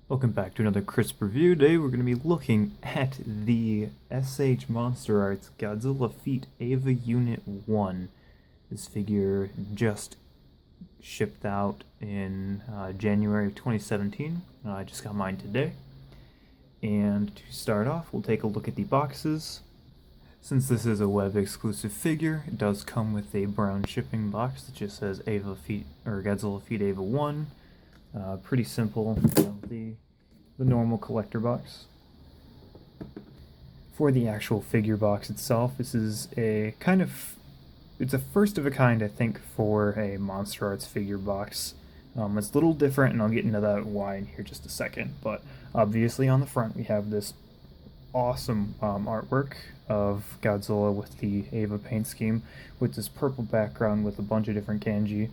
Welcome back to another crisp review. Today we're going to be looking at the S.H MonsterArts Godzilla Feet EVA Unit 1. This figure just shipped out in January of 2017. I just got mine today. And to start off, we'll take a look at the boxes. Since this is a web exclusive figure, it does come with a brown shipping box that just says EVA Feet or Godzilla Feet EVA 1. Pretty simple, the normal collector box. For the actual figure box itself, this is it's a first of a kind, I think, for a MonsterArts figure box. It's a little different, and I'll get into that why in here just a second, but obviously on the front we have this awesome artwork of Godzilla with the EVA paint scheme, with this purple background with a bunch of different kanji.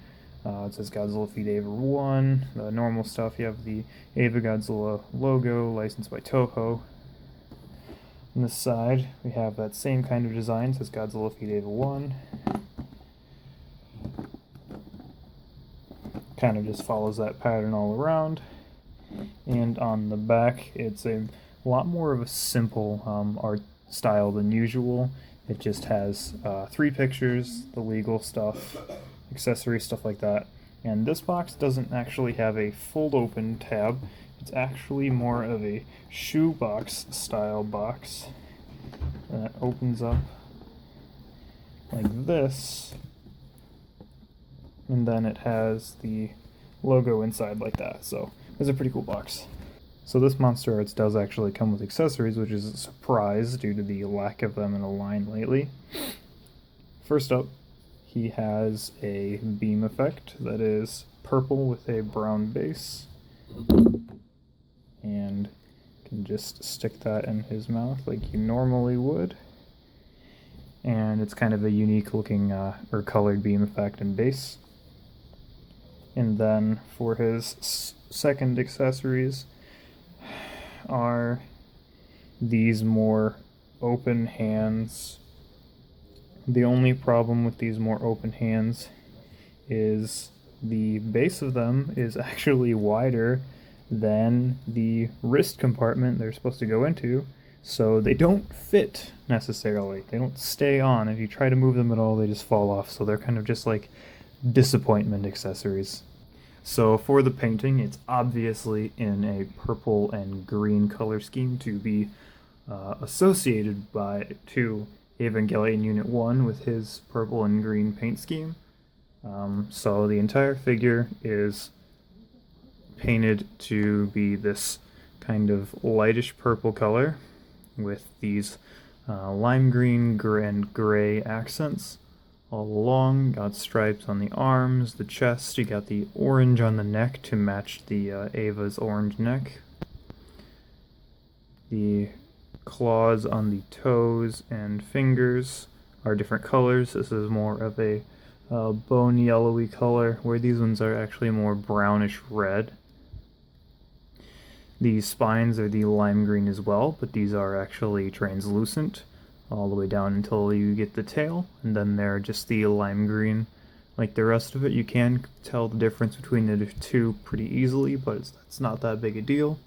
It says Godzilla Feet EVA 1, the normal stuff. You have the EVA Godzilla logo, licensed by Toho. On this side, we have that same kind of design, it says Godzilla Feet EVA 1. Kind of just follows that pattern all around. And on the back, it's a lot more of a simple art style than usual. It just has 3 pictures, the legal stuff, accessory stuff like that. And this box doesn't actually have a fold open tab. It's actually more of a shoebox style box that opens up like this, and then it has the logo inside like that. So it's a pretty cool box. So this MonsterArts does actually come with accessories, which is a surprise due to the lack of them in a line lately. First up, he has a beam effect that is purple with a brown base, and can just stick that in his mouth like you normally would. And it's kind of a unique looking or colored beam effect and base. And then for his second accessories are these more open hands. The only problem with these more open hands is the base of them is actually wider than the wrist compartment they're supposed to go into, so they don't fit necessarily. They don't stay on. If you try to move them at all, they just fall off, so they're kind of just like disappointment accessories. So for the painting, it's obviously in a purple and green color scheme to be associated to Evangelion Unit 1 with his purple and green paint scheme. So the entire figure is painted to be this kind of lightish purple color with these lime green and gray accents all along. Got stripes on the arms, the chest. You got the orange on the neck to match the Eva's orange neck. The claws on the toes and fingers are different colors. This is more of a bone yellowy color, where these ones are actually more brownish red. The spines are the lime green as well, but these are actually translucent all the way down until you get the tail, and then they're just the lime green. Like the rest of it, you can tell the difference between the two pretty easily, but it's not that big a deal.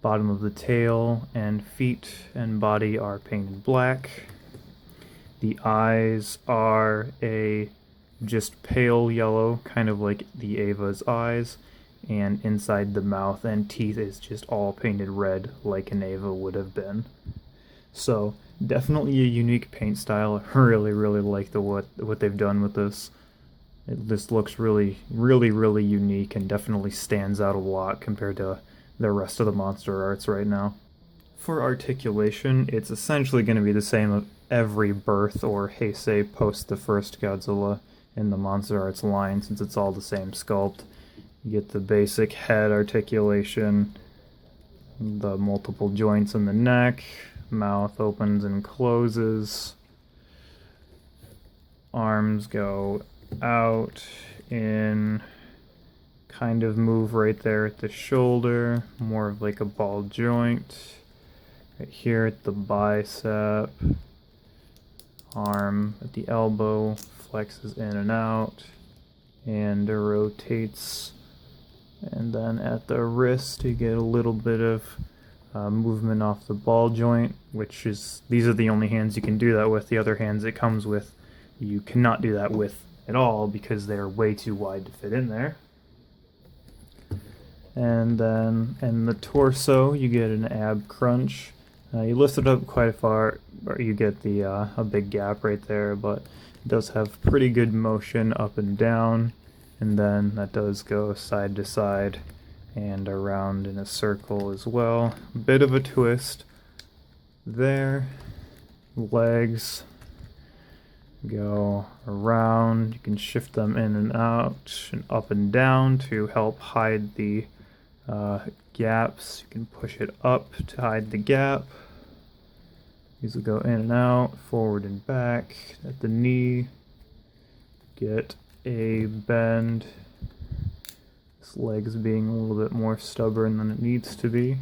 Bottom of the tail and feet and body are painted black. The eyes are a just pale yellow, kind of like the Eva's eyes, and inside the mouth and teeth is just all painted red like an Eva would have been. So definitely a unique paint style. I really like what they've done with this. This looks really unique and definitely stands out a lot compared to the rest of the MonsterArts right now. For articulation, it's essentially going to be the same of every birth or Heisei post the first Godzilla in the MonsterArts line, since it's all the same sculpt. You get the basic head articulation, the multiple joints in the neck, mouth opens and closes, arms go out, in, kind of move right there at the shoulder, more of like a ball joint. Right here at the bicep, arm at the elbow, flexes in and out, and rotates And then at the wrist, you get a little bit of movement off the ball joint, which is, these are the only hands you can do that with. The other hands it comes with, you cannot do that with at all because they're way too wide to fit in there. And then in the torso, you get an ab crunch. You lift it up quite far, or you get the a big gap right there, but it does have pretty good motion up and down. And then that does go side to side and around in a circle as well. A bit of a twist there. Legs go around. You can shift them in and out and up and down to help hide the gaps. You can push it up to hide the gap. These will go in and out, forward and back. At the knee, get a bend. This leg's being a little bit more stubborn than it needs to be.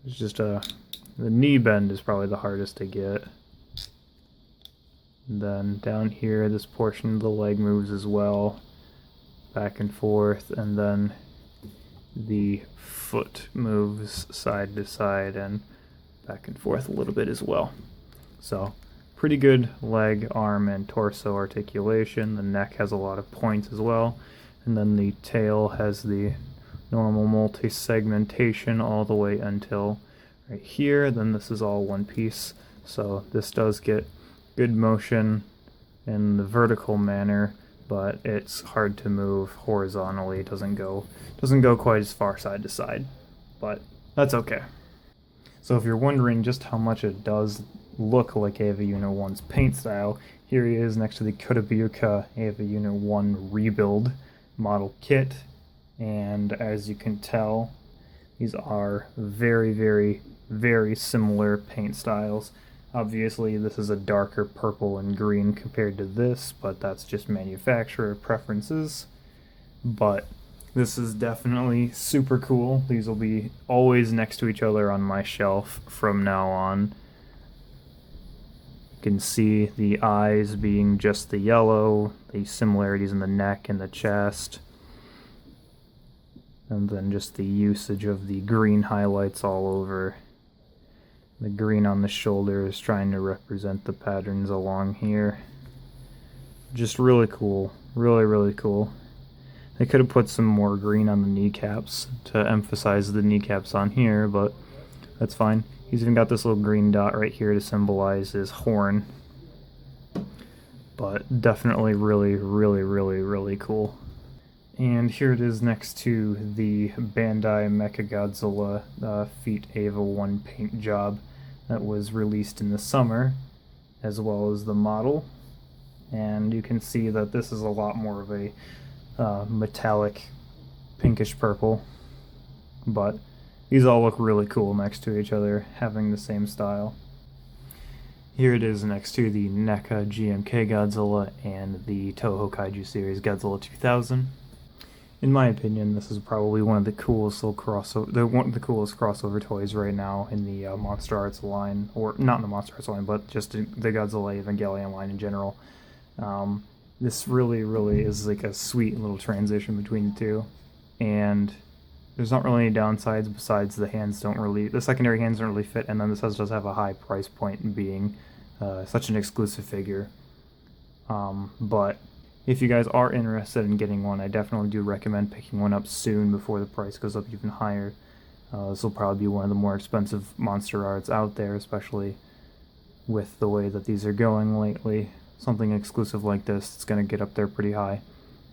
It's just the knee bend is probably the hardest to get. And then down here, this portion of the leg moves as well, back and forth, and then the foot moves side to side and back and forth a little bit as well. So pretty good leg, arm, and torso articulation. The neck has a lot of points as well. And then the tail has the normal multi-segmentation all the way until right here. Then this is all one piece. So this does get good motion in the vertical manner, but it's hard to move horizontally. It doesn't go quite as far side to side, but that's okay. So if you're wondering just how much it does look like EVA-01's paint style, here he is next to the Kotobuka EVA-01 Rebuild model kit, and as you can tell, these are very, very, very similar paint styles. Obviously this is a darker purple and green compared to this, but that's just manufacturer preferences. But this is definitely super cool. These will be always next to each other on my shelf from now on. You can see the eyes being just the yellow, the similarities in the neck and the chest, and then just the usage of the green highlights all over. The green on the shoulder is trying to represent the patterns along here. Just really cool. Really, really cool. They could have put some more green on the kneecaps to emphasize the kneecaps on here, but that's fine. He's even got this little green dot right here to symbolize his horn. But definitely really, really, really, really cool. And here it is next to the Bandai Mechagodzilla Feet EVA-01 paint job that was released in the summer, as well as the model. And you can see that this is a lot more of a metallic pinkish purple, but these all look really cool next to each other, having the same style. Here it is next to the NECA GMK Godzilla and the Toho Kaiju series Godzilla 2000. In my opinion, this is probably one of the coolest little one of the coolest crossover toys right now in the MonsterArts line, or not in the MonsterArts line, but just in the Godzilla Evangelion line in general. This really, really is like a sweet little transition between the two, and there's not really any downsides besides the secondary hands don't really fit, and then this does have a high price point being such an exclusive figure. But if you guys are interested in getting one, I definitely do recommend picking one up soon before the price goes up even higher. This will probably be one of the more expensive MonsterArts out there, especially with the way that these are going lately. Something exclusive like this, it's going to get up there pretty high.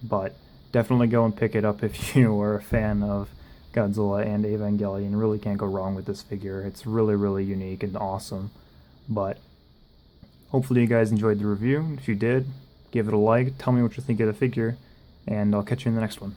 But definitely go and pick it up if you are a fan of Godzilla and Evangelion. Really can't go wrong with this figure. It's really, really unique and awesome. But hopefully you guys enjoyed the review. If you did, give it a like, tell me what you think of the figure, and I'll catch you in the next one.